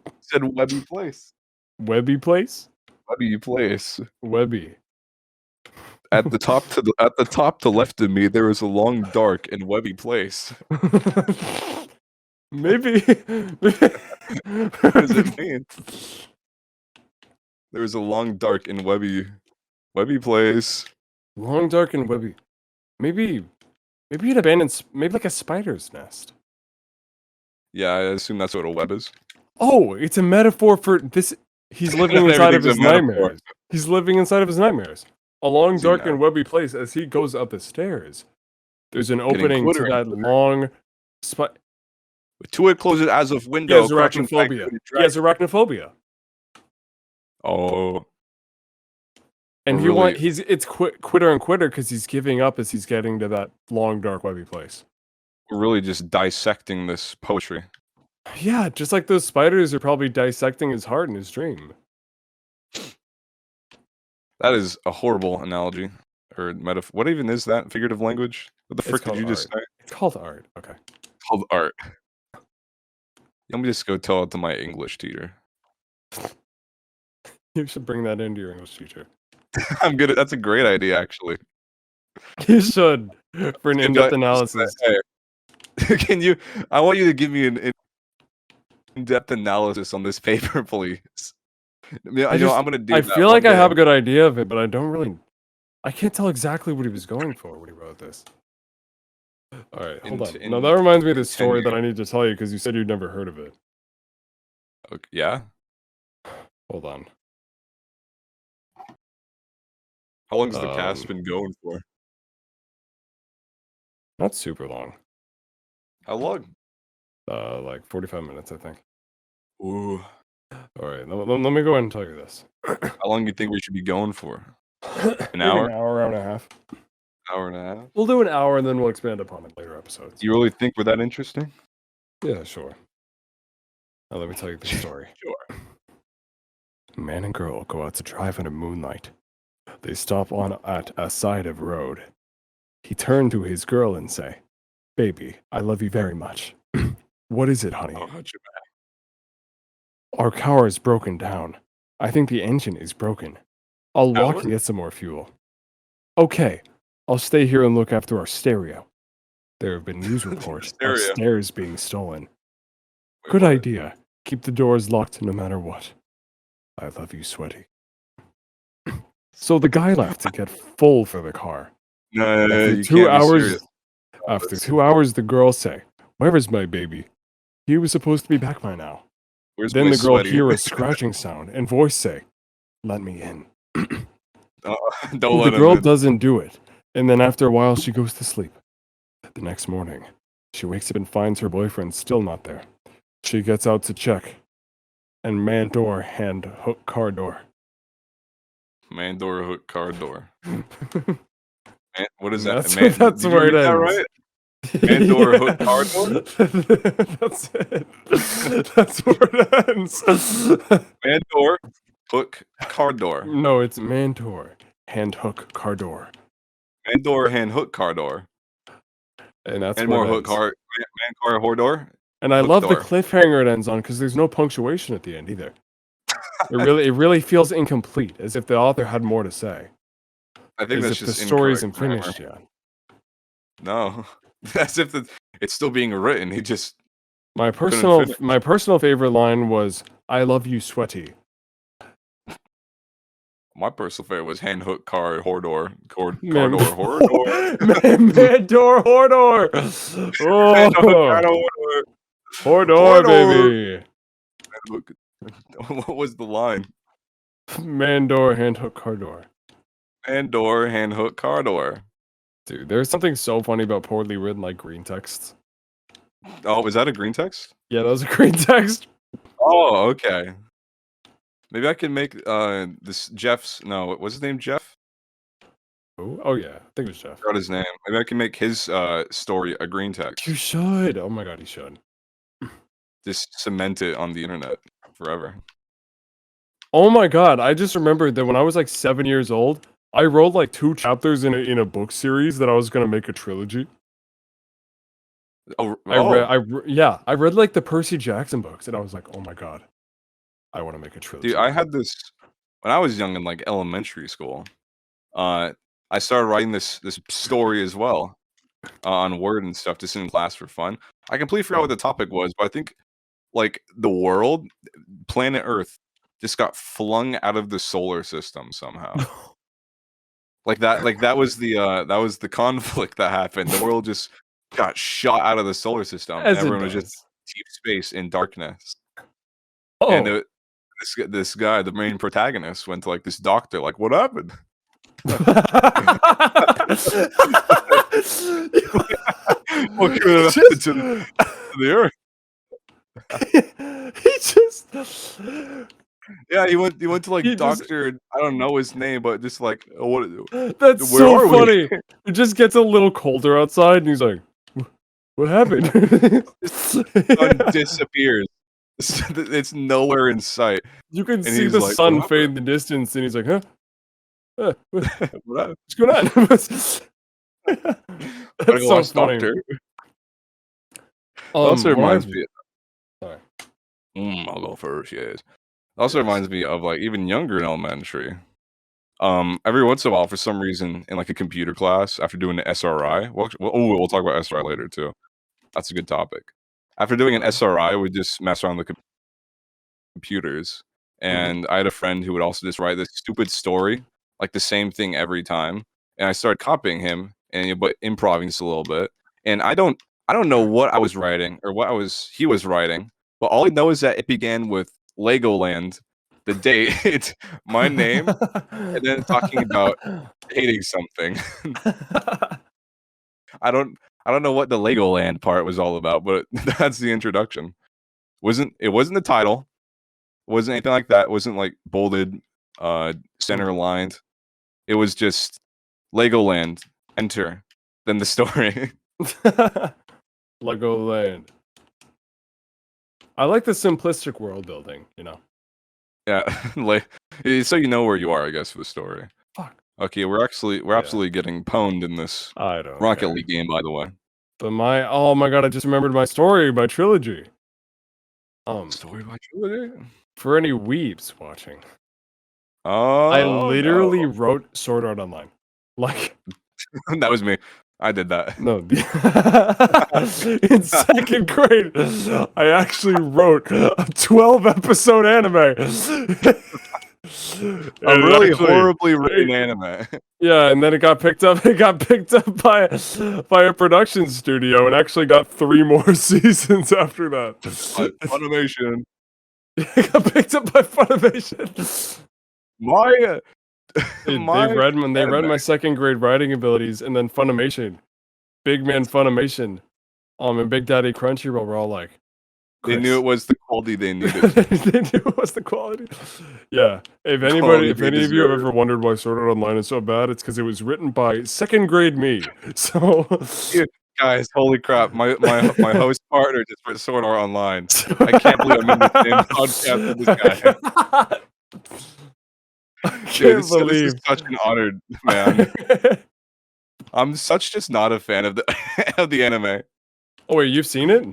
He said Webby Place. Webby Place. Webby Place. Webby. At the top to left of me, there is a long, dark, and webby place. Maybe. What does it mean? There is a long, dark, and webby place. Long, dark, and webby. Maybe it abandons. Maybe like a spider's nest. Yeah, I assume that's what a web is. Oh, it's a metaphor for this. He's living inside of his nightmares. He's living inside of his nightmares. A long, dark, and webby place. As he goes up the stairs, there's an opening to that long. To it closes as of window. He has arachnophobia. He has arachnophobia. Oh. And it's quitter and quitter because he's giving up as he's getting to that long, dark, webby place. We're really just dissecting this poetry. Yeah, just like those spiders are probably dissecting his heart in his dream. That is a horrible analogy or metaphor. What even is that? Figurative language? What the frick did you just say? It's called art. Okay. It's called art. Let me just go tell it to my English teacher. You should bring that into your English teacher. I'm good. That's a great idea, actually. You should for an in-depth analysis. Hey, I want you to give me an in-depth analysis on this paper, please. I'm gonna do. I feel like I have a good idea of it, but I can't tell exactly what he was going for when he wrote this. All right, hold on. No, that reminds me of this story that I need to tell you because you said you'd never heard of it. Okay, yeah. Hold on. How long has the cast been going for? Not super long. How long? Like 45 minutes, I think. Ooh. All right, let me go ahead and tell you this. How long do you think we should be going for? An hour? An hour and a half. Hour and a half? We'll do an hour and then we'll expand upon it later episodes. You really think we're that interesting? Yeah, sure. Now let me tell you the story. Sure. Man and girl go out to drive in the moonlight. They stop at a side of road. He turned to his girl and say, "Baby, I love you very much." "What is it, honey?" Oh, how'd you "Our car is broken down. I think the engine is broken. I'll walk Power? and get some more fuel." "Okay, I'll stay here and look after our stereo. There have been news reports of Stereo. stairs being stolen. Wait, Good what? idea. Keep the doors locked no matter what. I love you, Sweaty." So the guy left to get full for the car. No, After you 2 can't be hours, serious. after 2 hours, the girl say, "Where is my baby? He was supposed to be back by now." Where's Then my the girl Sweaty? hear a scratching sound and voice say, "Let me in." Don't The let him girl in. doesn't do it, and then after a while she goes to sleep. The next morning, she wakes up and finds her boyfriend still not there. She gets out to check, and man door hand hook car door. Man door, hook, car door. Man, what is And that? that's Man, that's did you where it read that ends. right? Man door, hook, car door? That's it. That's where it ends. Man door, hook, car door. No, it's man door hand hook car door. Man door, hand, hook, car door. And that's And where more it hook, ends. car, man, car, whore door. And I hook love door. the cliffhanger it ends on because there's no punctuation at the end either. It really feels incomplete, as if the author had more to say. I think As that's if just the story incorrect isn't grammar. finished yet. No, as if it's still being written. He just My finish. personal favorite line was, "I love you, Sweaty." My personal favorite was hand, hook, car, whore door, car door, Man, whore door. man door, Hordor. Man, hook, car, Oh, door. Hordor, baby. Look, what was the line? Man door, hand hook, car door. Man door, hand, hook, car door. Dude, there's something so funny about poorly written, like, green text. Oh, was that a green text? Yeah, that was a green text. Oh, okay. Maybe I can make this Jeff's. No, what was his name? Jeff? Oh yeah, I think it was Jeff. Forgot his name. Maybe I can make his story a green text. You should. Oh my god, you should. Just cement it on the internet forever. Oh my god, I just remembered that when I was like 7 years old, I wrote like 2 chapters in a book series that I was gonna make a trilogy. Oh, I read like the Percy Jackson books, and I was like, oh my god, I want to make a trilogy. dude, I had this when I was young in like elementary school. I started writing this story as well on Word and stuff, just in class for fun. I completely forgot what the topic was, but I think like the world, planet Earth, just got flung out of the solar system somehow. Like that was the conflict that happened. The world just got shot out of the solar system. And As it everyone was just does. deep space in darkness. Oh, And this guy, the main protagonist, went to like this doctor. Like, what happened? What could have happened to the Earth? He just Yeah, he went to like He just- doctor. I don't know his name, but just like what? That's Where so are we? funny. It just gets a little colder outside, and he's like, "What happened?" Sun disappears. It's nowhere in sight. You can And see he's the like, sun "What fade in the distance, and he's like, "Huh? What happened? What's going on?" Gotta That's go so watch funny. doctor. Also reminds me. Sorry. I'll go first. Yes. Also reminds me of like even younger in elementary. Every once in a while, for some reason, in like a computer class, after doing the SRI, we'll talk about SRI later too. That's a good topic. After doing an SRI, we just mess around with the computers, and I had a friend who would also just write this stupid story, like the same thing every time, and I started copying him and but improvising just a little bit. And I don't know what I was writing or he was writing, but all I know is that it began with Legoland, the date, my name, and then talking about hating something. I don't know what the Legoland part was all about, but that's the introduction. It wasn't the title, wasn't anything like that. It wasn't like bolded, center lined. It was just Legoland, enter, then the story. Legoland. I like the simplistic world building, you know. Yeah, like so you know where you are, I guess, for the story. Fuck. Okay, we're absolutely getting pwned in this I don't Rocket care. League game, by the way. But oh my god, I just remembered my story, my trilogy. Story by trilogy? For any weebs watching, Oh, I literally wrote Sword Art Online. Like, that was me. I did that. no, in 2nd grade, I actually wrote a 12-episode anime. A really horribly written anime. Yeah, and then it got picked up. It got picked up by a production studio, and actually got 3 more seasons after that. Funimation. It got picked up by Funimation. They read my 2nd grade writing abilities, and then Funimation, big man Funimation, and Big Daddy Crunchyroll were all like, they knew it was the quality they needed. They knew it was the quality. Yeah. If any of you have ever wondered why Sword Art Online is so bad, it's because it was written by 2nd grade me. So, guys, holy crap! My host partner just wrote Sword Art Online. I can't believe I'm in the same podcast with this guy. Dude, this is such an honor, man. I'm just not a fan of the anime. Oh wait, you've seen it?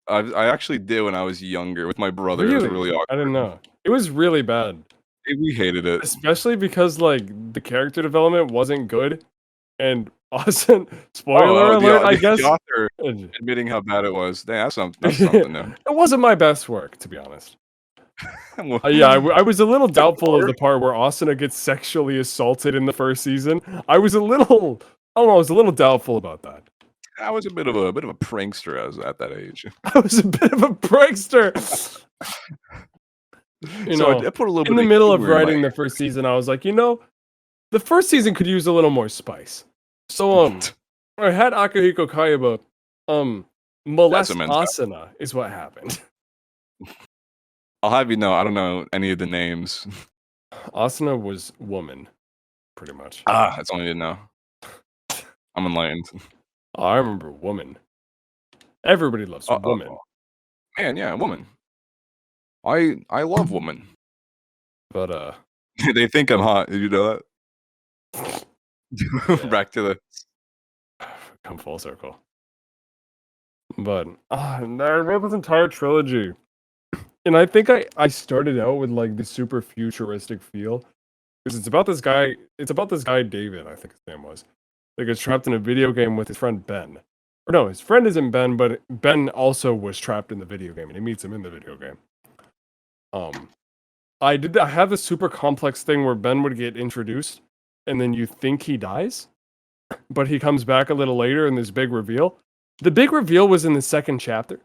I actually did when I was younger with my brother. Really? It was really awkward. I didn't know. It was really bad. We hated it, especially because like the character development wasn't good, and Austin. Spoiler alert! I guess the author admitting how bad it was. That's something new. It wasn't my best work, to be honest. Yeah, I was a little doubtful of the part where Asuna gets sexually assaulted in the 1st season. I was a little doubtful about that. I was a bit of a prankster at that age. I was a bit of a prankster. I put a little in the middle of writing the 1st season. I was like, the 1st season could use a little more spice. So I had Akihiko Kayaba molest Asuna is what happened. I'll have you know, I don't know any of the names. Asuna was woman, pretty much. That's all I need to know. I'm enlightened. Oh, I remember woman. Everybody loves woman. Man, yeah, woman. I love woman. But they think I'm hot. Did you know that? Yeah. Back to the come full circle. But I wrote this entire trilogy. And I think I started out with like the super futuristic feel. Because it's about this guy David, I think his name was. That gets trapped in a video game with his friend Ben. Or no, his friend isn't Ben, but Ben also was trapped in the video game, and he meets him in the video game. I have this super complex thing where Ben would get introduced, and then you think he dies, but he comes back a little later in this big reveal. The big reveal was in the 2nd chapter.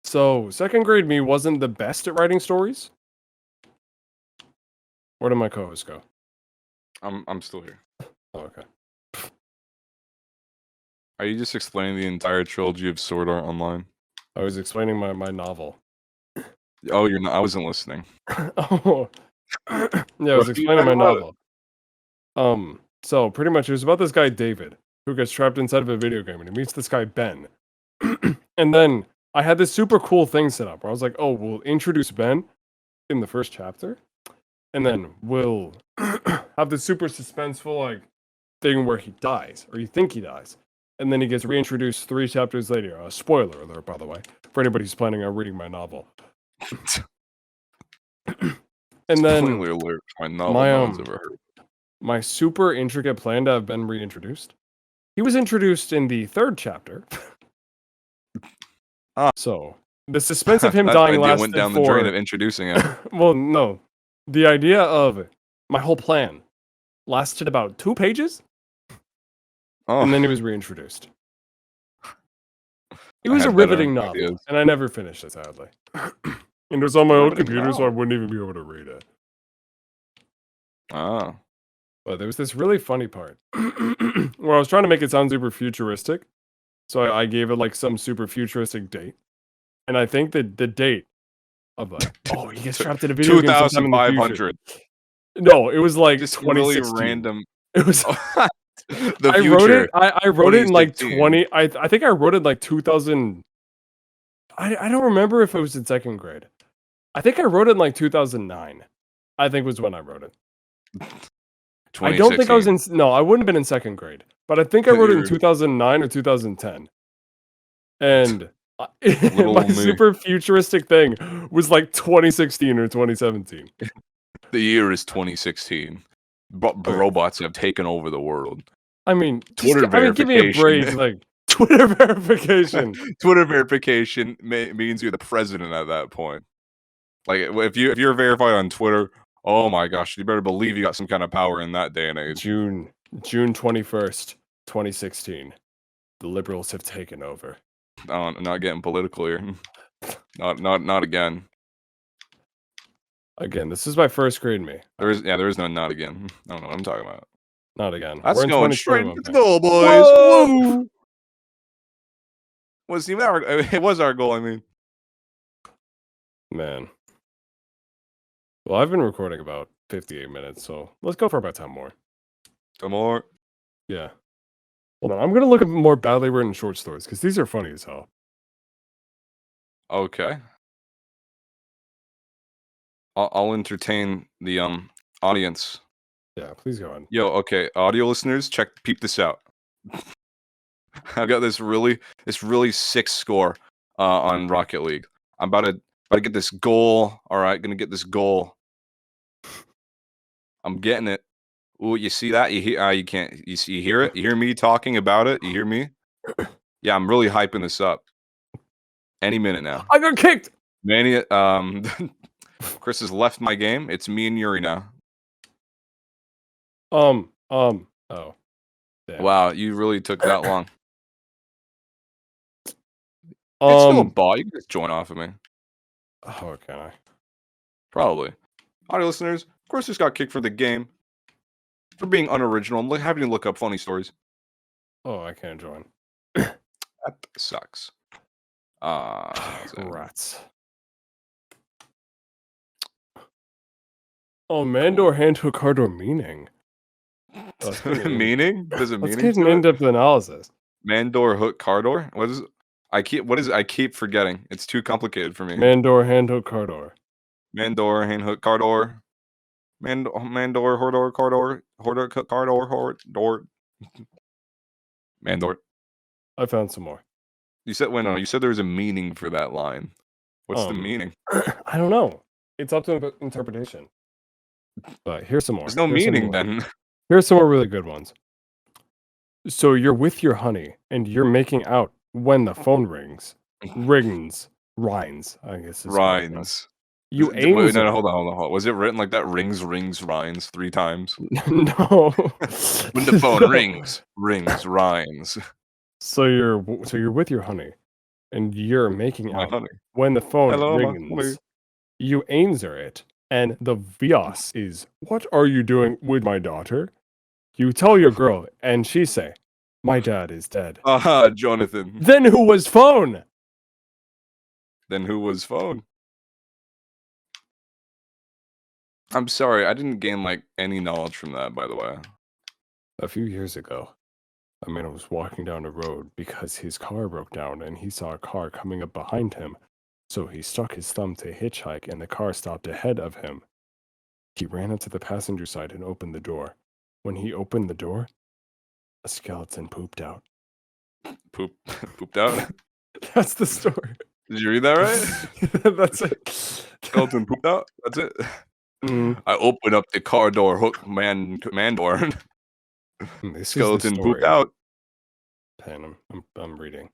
So 2nd grade me wasn't the best at writing stories. Where did my co-host go? I'm still here. Oh, okay. Are you just explaining the entire trilogy of Sword Art Online? I was explaining my novel. Oh, you're not. I wasn't listening. Oh, yeah, I was explaining my novel. So pretty much it was about this guy David who gets trapped inside of a video game, and he meets this guy Ben. And then I had this super cool thing set up where I was like, oh, we'll introduce Ben in the 1st chapter, and then we'll have this super suspenseful like thing where he dies, or you think he dies, and then he gets reintroduced 3 chapters later. Spoiler alert, by the way, for anybody who's planning on reading my novel. And then spoiler alert, my novel no one's ever heard. My super intricate plan to have been reintroduced. He was introduced in the 3rd chapter. So the suspense of him dying lasted went down the drain of introducing him. Well, no. The idea of my whole plan lasted about 2 pages. And then he was reintroduced. It was a riveting novel, and I never finished it, sadly. And it was on my old computer, so I wouldn't even be able to read it. Oh. But there was this really funny part where I was trying to make it sound super futuristic. So I gave it like some super futuristic date. And I think that the date of like, oh, he gets trapped in a video game sometime in the future. 2500. No, it was like just 2016. Really random. It was the future. I wrote it in like 20. I think I wrote it like 2000. I don't remember if it was in 2nd grade. I think I wrote it in like 2009. I think was when I wrote it. I don't think I was in. No, I wouldn't have been in second grade, but I think I wrote it in 2009 or 2010. And my super futuristic thing was like 2016 or 2017. The year is 2016. Robots have taken over the world. I mean, Twitter verification. Give me a break. Like Twitter verification. Twitter verification means you're the president at that point. Like if you're verified on Twitter, oh my gosh, you better believe you got some kind of power in that day and age. June 21st, 2016. The liberals have taken over. Oh, I'm not getting political here. Not again. Again, this is my first grade me. There is no not again. I don't know what I'm talking about. Not again. That's going straight into the goal, boys. Whoa! It was our goal, I mean. Man. Well, I've been recording about 58 minutes, so let's go for about 10 more. 10 more? Yeah. Hold on, I'm going to look at more badly written short stories, because these are funny as hell. Okay. I'll entertain the audience. Yeah, please go on. Yo, okay, audio listeners, peep this out. I've got this really sick score on Rocket League. I'm about to get this goal. All right, gonna get this goal. I'm getting it. Ooh, you see that? You hear? You can't. You hear it? You hear me talking about it? You hear me? Yeah, I'm really hyping this up. Any minute now. I got kicked. Manny, Chris has left my game. It's me and Yuri now. Oh. Damn. Wow, you really took that long. It's still a ball. You can just join off of me. Oh, can I? Probably. Audio listeners, Chris just got kicked for the game. For being unoriginal. I'm having to look up funny stories. Oh, I can't join. That sucks. Rats. Oh, Mandor hand hook hardware meaning. Meaning? Does it mean? Let's get an in-depth analysis. Mandor hook cardor? What is it? I keep forgetting. It's too complicated for me. Mandor hand hook cardor. Mandor hand hook cardor. Mandor hordor cardor. Hordor cardor hordor. Mandor. I found some more. You said you said there was a meaning for that line. What's the meaning? I don't know. It's up to interpretation. But here's some more. There's no meaning then. Here's some more really good ones. So you're with your honey and you're making out when the phone rings. Rings. I guess. Rines. You aim. No, hold on. Was it written like that? Rings, rines 3 times. No. When the phone rings, rines. So you're with your honey, and you're making out when the phone rings. You answer it, and the vias is, "What are you doing with my daughter?" You tell your girl, and she say, "My dad is dead." Jonathan. Then who was phone? I'm sorry, I didn't gain any knowledge from that, by the way. A few years ago, a man was walking down a road because his car broke down and he saw a car coming up behind him. So he stuck his thumb to hitchhike and the car stopped ahead of him. He ran up to the passenger side and opened the door. When he opened the door, a skeleton pooped out. Pooped out? That's the story. Did you read that right? That's it. Skeleton pooped out? That's it? I opened up the car door, hook man door. Skeleton pooped out. Pen, I'm reading.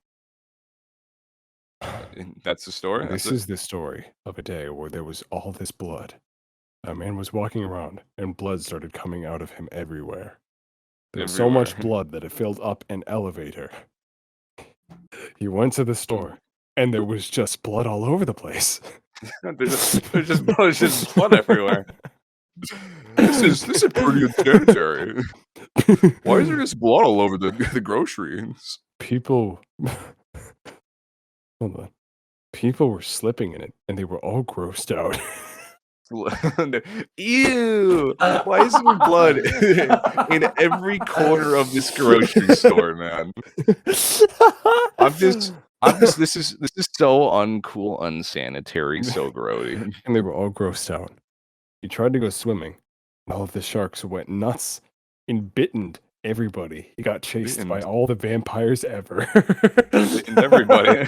That's the story? This is the story of a day where there was all this blood. A man was walking around, and blood started coming out of him everywhere. There was so much blood that it filled up an elevator. He went to the store, and there was just blood all over the place. there's just blood everywhere. This is pretty unsanitary. Why is there just blood all over the groceries? People were slipping in it, and they were all grossed out. Ew! Why is there blood in every corner of this grocery store, man? This is so uncool, unsanitary, so grody. And they were all grossed out. He tried to go swimming, and all of the sharks went nuts and bitten everybody. He got chased by all the vampires ever. Bitten everybody.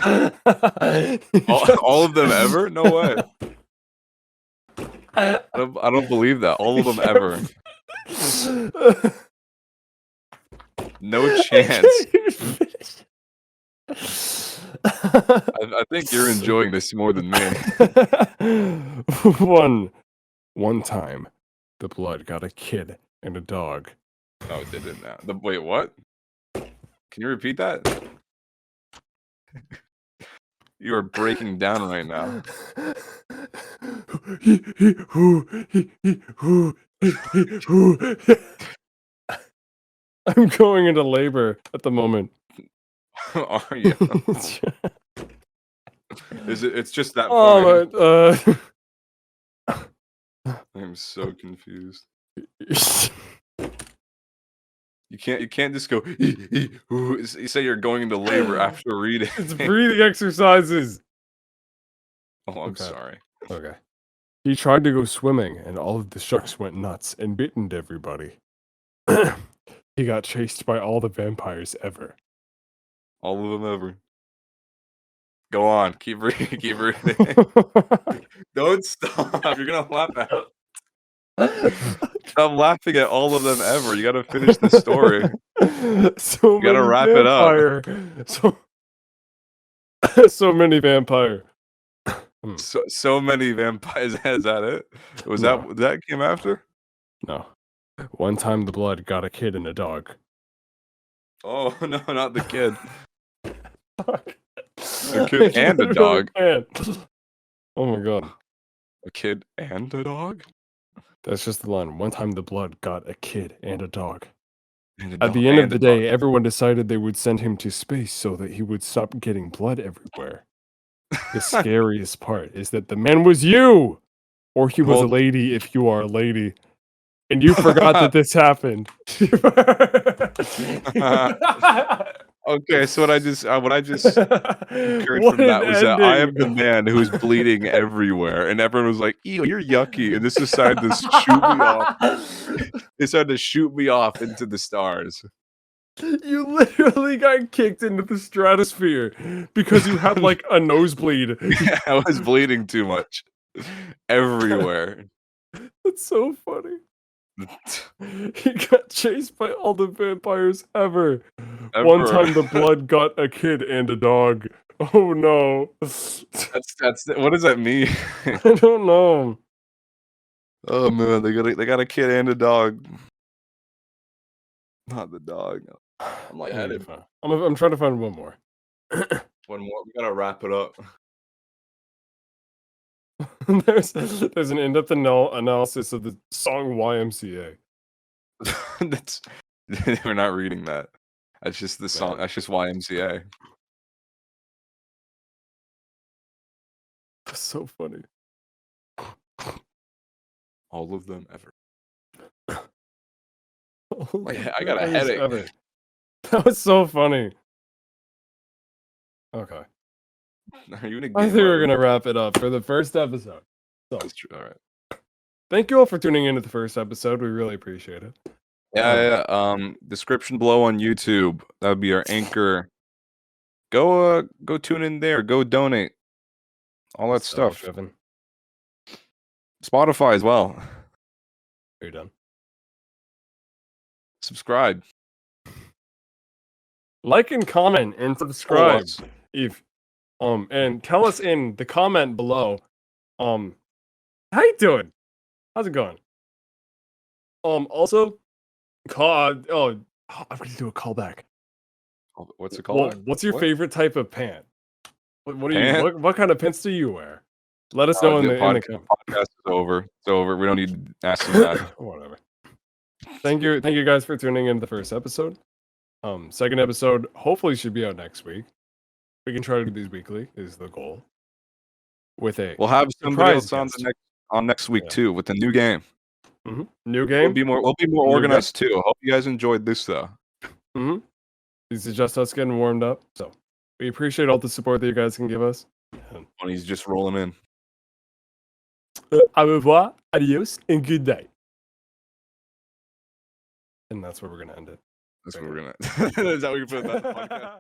all of them ever? No way. I don't believe that. All of them ever. No chance. I think you're enjoying this more than me. One time, the blood got a kid and a dog. No, it didn't. Wait, what? Can you repeat that? You are breaking down right now. I'm going into labor at the moment. Are you? It's just that funny. I'm so confused. You can't just go. You say you're going into labor after reading. It's breathing exercises. Oh, I'm sorry. Okay. He tried to go swimming, and all of the sharks went nuts and bitten everybody. He got chased by all the vampires ever. All of them ever. Go on. Keep reading. Keep reading. Don't stop. You're gonna laugh at it. Stop laughing at all of them ever. You gotta finish the story. You gotta wrap it up. So many vampire. So many vampires. Is that it? That came after? No. One time the blood got a kid and a dog. Oh no, not the kid. A kid and a dog. Oh my god. A kid and a dog? That's just the line. One time the blood got a kid and a dog. At the end of the day, everyone decided they would send him to space so that he would stop getting blood everywhere. The scariest part is that the man was you! Or he was a lady if you are a lady. And you forgot that this happened. Okay, so what I just heard from that was that I am the man who's bleeding everywhere, and everyone was like, "Ew, you're yucky," and this decided to shoot me off. They decided to shoot me off into the stars. You literally got kicked into the stratosphere because you had like a nosebleed. Yeah, I was bleeding too much everywhere. That's so funny. He got chased by all the vampires ever. One time the blood got a kid and a dog. Oh no. That's what does that mean? I don't know. Oh man, they got a kid and a dog. Not the dog. I'm like, I'm trying to find one more. One more. We gotta wrap it up. There's an in-depth analysis of the song YMCA. We're not reading that. That's just the song. That's just YMCA. That's so funny. All of them ever. I got a headache. Ever. That was so funny. Okay. Are you in a game I think we're gonna wrap it up for the first episode. So, that's true. All right. Thank you all for tuning in to the first episode. We really appreciate it. Yeah. Description below on YouTube. That would be our anchor. Go tune in there. Go donate. All that stuff. Treven. Spotify as well. Are you done? Subscribe. Like and comment and subscribe. And tell us in the comment below. How you doing? How's it going? Also, I'm gonna do a callback. What's it called? What's your favorite type of pant? What do you? What kind of pants do you wear? Let us know in the comments. Podcast is over. It's over. We don't need to ask them that. Whatever. Thank you guys for tuning in to the first episode. Second episode hopefully should be out next week. We can try to do these weekly is the goal. We'll have somebody else on next week too with a new game. Mm-hmm. New game. We'll be more organized too. Hope you guys enjoyed this though. Mm-hmm. This is just us getting warmed up. So we appreciate all the support that you guys can give us. When he's just rolling in. Au revoir, adios, and good night. And that's where we're gonna end it. That's where we're gonna. Is that what you put that podcast?